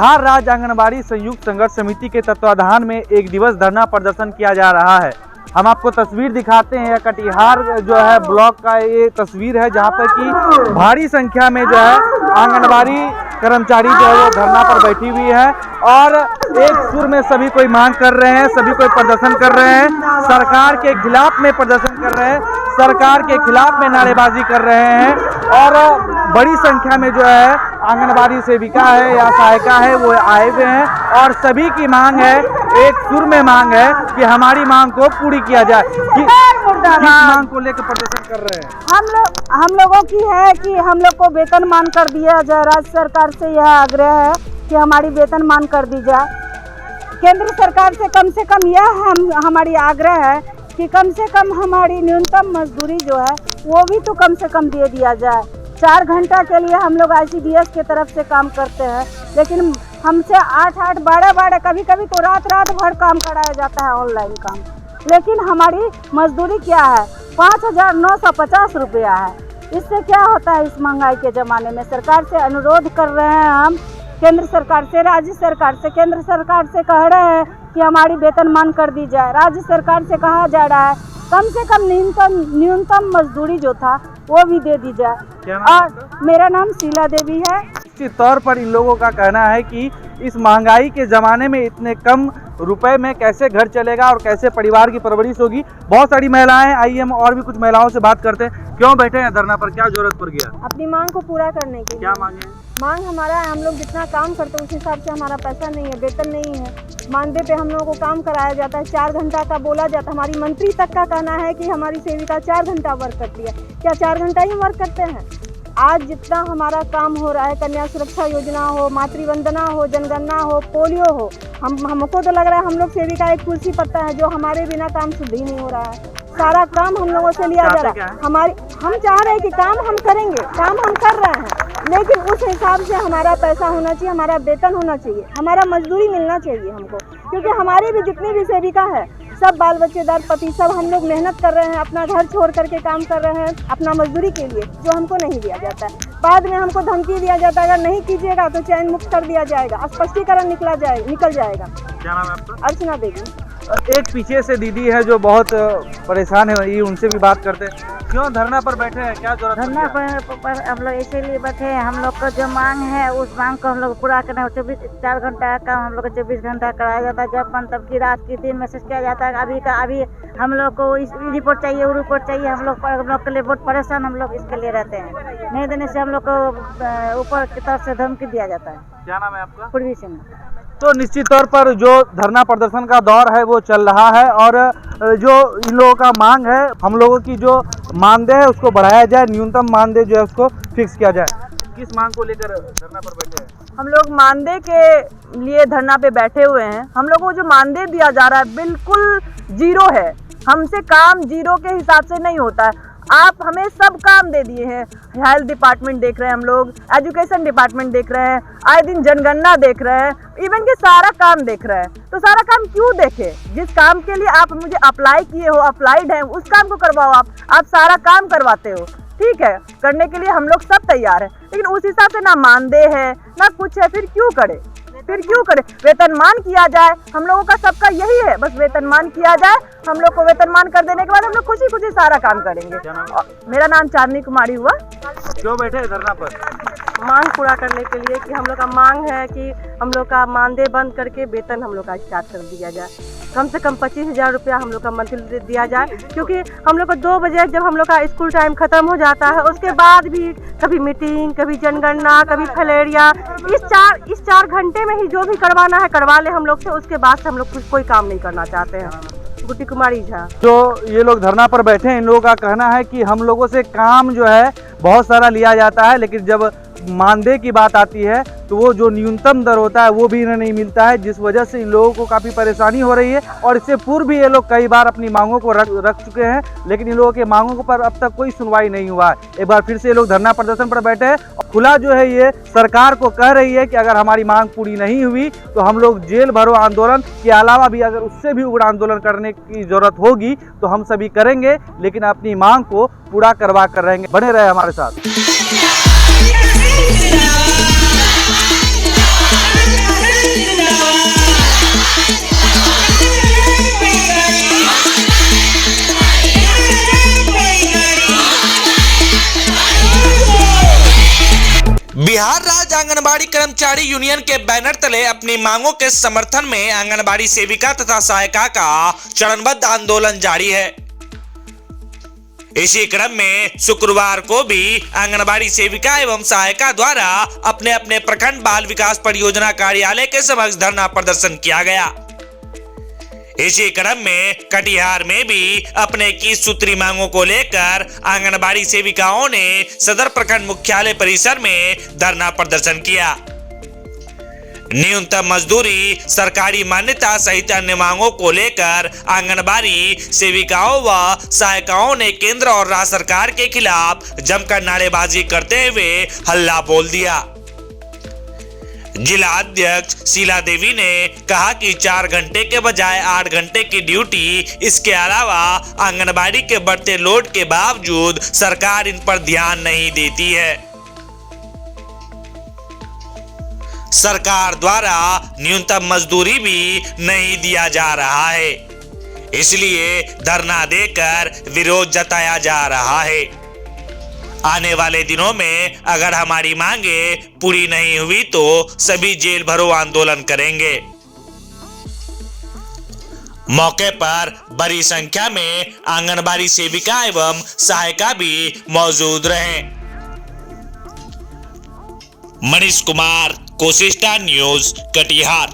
बिहार राज्य आंगनबाड़ी संयुक्त संघर्ष समिति के तत्वाधान में एक दिवस धरना प्रदर्शन किया जा रहा है। हम आपको तस्वीर दिखाते हैं। कटिहार जो है ब्लॉक का ये तस्वीर है, जहां पर कि भारी संख्या में जो है आंगनबाड़ी कर्मचारी जो है वो धरना पर बैठी हुई है और एक सुर में सभी कोई मांग कर रहे हैं, सभी कोई प्रदर्शन कर रहे हैं, सरकार के खिलाफ में प्रदर्शन कर रहे हैं, सरकार के खिलाफ में नारेबाजी कर रहे हैं। और बड़ी संख्या में जो है आंगनबाड़ी सेविका है या सहायिका है वो आए हुए हैं और सभी की मांग है, एक सुर में मांग है कि हमारी मांग को पूरी किया जाए। किस मांग को लेकर प्रदर्शन कर रहे हैं? हम लोगों की है कि हम लोग को वेतन मान कर दिया जाए। राज्य सरकार से यह आग्रह है कि हमारी वेतन मान कर दी जाए। केंद्र सरकार से कम यह हमारी आग्रह है कि कम से कम हमारी न्यूनतम मजदूरी जो है वो भी तो कम से कम दे दिया जाए। 4 घंटा के लिए हम लोग ICDS के तरफ से काम करते हैं, लेकिन हमसे 8-8, 12-12, कभी तो रात भर काम कराया जाता है, ऑनलाइन काम। लेकिन हमारी मजदूरी क्या है? 5,950 रुपया है। इससे क्या होता है इस महंगाई के ज़माने में? सरकार से अनुरोध कर रहे हैं हम, केंद्र सरकार से, राज्य सरकार से। केंद्र सरकार से कह रहे हैं कि हमारी वेतन मान कर दी जाए। राज्य सरकार से कहा जा रहा है कम से कम न्यूनतम मजदूरी जो था वो भी दे दी जाए। और मेरा नाम शीला देवी है। निश्चित तौर पर इन लोगों का कहना है कि इस महंगाई के ज़माने में इतने कम रुपए में कैसे घर चलेगा और कैसे परिवार की परवरिश होगी। बहुत सारी महिलाएं, आइए हम और भी कुछ महिलाओं से बात करते हैं। क्यों बैठे हैं धरना पर, क्या जरूरत पड़ गया? अपनी मांग को पूरा करने के लिए। क्या मांगे? मांग हमारा है, हम लोग जितना काम करते हैं उस हिसाब से हमारा पैसा नहीं है, वेतन नहीं है। मानदेय पे हम लोगों को काम कराया जाता है, 4 घंटा का बोला जाता है। हमारी मंत्री तक का कहना है कि हमारी सेविका 4 घंटा वर्क करती है। क्या 4 घंटा ही वर्क करते हैं? आज जितना हमारा काम हो रहा है, कन्या सुरक्षा योजना हो, मातृवंदना हो, जनगणना हो, पोलियो हो, हमको तो लग रहा है हम लोग सेविका एक कुर्सी पत्ता है जो हमारे बिना काम शुद्ध ही नहीं हो रहा है। सारा काम हम लोगों से लिया जा रहा है। हम चाह रहे हैं कि काम हम करेंगे, काम हम कर रहे हैं, लेकिन उस हिसाब से हमारा पैसा होना चाहिए, हमारा वेतन होना चाहिए, हमारा मजदूरी मिलना चाहिए हमको। क्योंकि हमारी भी जितनी भी सेविका है सब बाल बच्चेदार पति सब हम लोग मेहनत कर रहे हैं, अपना घर छोड़ करके काम कर रहे हैं अपना मजदूरी के लिए, जो हमको नहीं दिया जाता है। बाद में हमको धमकी दिया जाता है अगर नहीं कीजिएगा तो चयन मुक्त कर दिया जाएगा, स्पष्टीकरण निकल जाएगा। क्या नाम है आपका? अर्चना देवी। एक पीछे से दीदी है जो बहुत परेशान है, उनसे भी बात करते हैं। क्यों धरना पर बैठे हैं, क्या जरूरत? धरना पर हम लोग इसीलिए बैठे हैं, हम लोग का जो मांग है उस मांग को हम लोग पूरा करना है। 4 घंटा का काम हम लोग को 24 घंटा कराया जाता है। जब मन तब की रात की 3 मैसेज किया जाता है। अभी हम लोग को इस रिपोर्ट चाहिए, वो रिपोर्ट चाहिए। हम लोग के लिए बहुत परेशान हम लोग इसके लिए रहते हैं। नहीं देने से हम लोग को ऊपर की तरफ से धमकी दिया जाता है। क्या नाम है आपका? पूर्वी सिंह। तो निश्चित तौर पर जो धरना प्रदर्शन का दौर है वो चल रहा है और जो इन लोगों का मांग है, हम लोगों की जो मानदेय है उसको बढ़ाया जाए, न्यूनतम मानदेय जो है उसको फिक्स किया जाए। किस मांग को लेकर धरना पर बैठे हैं? हम लोग मानदेय के लिए धरना पे बैठे हुए हैं। हम लोगों को जो मानदेय दिया जा रहा है बिल्कुल जीरो है। हमसे काम जीरो के हिसाब से नहीं होता है। आप हमें सब काम दे दिए हैं। हेल्थ डिपार्टमेंट देख रहे हैं हम लोग, एजुकेशन डिपार्टमेंट देख रहे हैं, आए दिन जनगणना देख रहे हैं, इवन के सारा काम देख रहे हैं। तो सारा काम क्यों देखे? जिस काम के लिए आप मुझे अप्लाई किए हो, अप्लाइड है, उस काम को करवाओ। आप सारा काम करवाते हो, ठीक है, करने के लिए हम लोग सब तैयार है, लेकिन उस हिसाब से ना मानदेय है ना कुछ है। फिर क्यों करे? वेतनमान किया जाए। हम लोगों का सबका यही है, बस वेतनमान किया जाए। हम लोग को वेतनमान कर देने के बाद हम लोग खुशी सारा काम करेंगे। मेरा नाम चांदनी कुमारी हुआ। क्यों बैठे हैं धरना पर? मांग पूरा करने के लिए कि हम लोग का मांग है कि हम लोग का मानदेय बंद करके वेतन हम लोग का स्टार्ट कर दिया जाए। कम से कम 25,000 रुपया हम लोग का मंथली दिया जाए। क्योंकि हम लोग को 2 बजे जब हम लोग का स्कूल टाइम खत्म हो जाता है, उसके बाद भी कभी मीटिंग, कभी जनगणना, कभी फलेरिया, इस 4 घंटे में ही जो भी करवाना है करवा ले हम लोग से। उसके बाद से हम लोग कोई काम नहीं करना चाहते हैं। गुड्डी कुमारी झा। जो ये लोग धरना पर बैठे हैं, इन लोगों का कहना है कि हम लोगों से काम जो है बहुत सारा लिया जाता है, लेकिन जब मानदेय की बात आती है तो वो जो न्यूनतम दर होता है वो भी इन्हें नहीं मिलता है, जिस वजह से इन लोगों को काफ़ी परेशानी हो रही है। और इससे पूर्व भी ये लोग कई बार अपनी मांगों को रख चुके हैं, लेकिन इन लोगों के मांगों पर अब तक कोई सुनवाई नहीं हुआ है। एक बार फिर से ये लोग धरना प्रदर्शन पर बैठे हैं और खुला जो है ये सरकार को कह रही है कि अगर हमारी मांग पूरी नहीं हुई तो हम लोग जेल भरो आंदोलन के अलावा भी अगर उससे भी उग्र आंदोलन करने की जरूरत होगी तो हम सभी करेंगे, लेकिन अपनी मांग को पूरा करवा कर रहेंगे। बने रहे हमारे साथ। कर्मचारी यूनियन के बैनर तले अपनी मांगों के समर्थन में आंगनबाड़ी सेविका तथा सहायिका का चरणबद्ध आंदोलन जारी है। इसी क्रम में शुक्रवार को भी आंगनबाड़ी सेविका एवं सहायिका द्वारा अपने अपने प्रखंड बाल विकास परियोजना कार्यालय के समक्ष धरना प्रदर्शन किया गया। इसी क्रम में कटिहार में भी अपने 21 सूत्री मांगों को लेकर आंगनबाड़ी सेविकाओं ने सदर प्रखंड मुख्यालय परिसर में धरना प्रदर्शन किया। न्यूनतम मजदूरी, सरकारी मान्यता सहित अन्य मांगों को लेकर आंगनबाड़ी सेविकाओं व सहायिकाओं ने केंद्र और राज्य सरकार के खिलाफ जमकर नारेबाजी करते हुए हल्ला बोल दिया। जिला अध्यक्ष शीला देवी ने कहा कि 4 घंटे के बजाय 8 घंटे की ड्यूटी, इसके अलावा आंगनबाड़ी के बढ़ते लोड के बावजूद सरकार इन पर ध्यान नहीं देती है। सरकार द्वारा न्यूनतम मजदूरी भी नहीं दिया जा रहा है, इसलिए धरना देकर विरोध जताया जा रहा है। आने वाले दिनों में अगर हमारी मांगे पूरी नहीं हुई तो सभी जेल भरो आंदोलन करेंगे। मौके पर बड़ी संख्या में आंगनबाड़ी सेविका एवं सहायिका भी मौजूद रहे। मनीष कुमार, कोशिश स्टार न्यूज, कटिहार।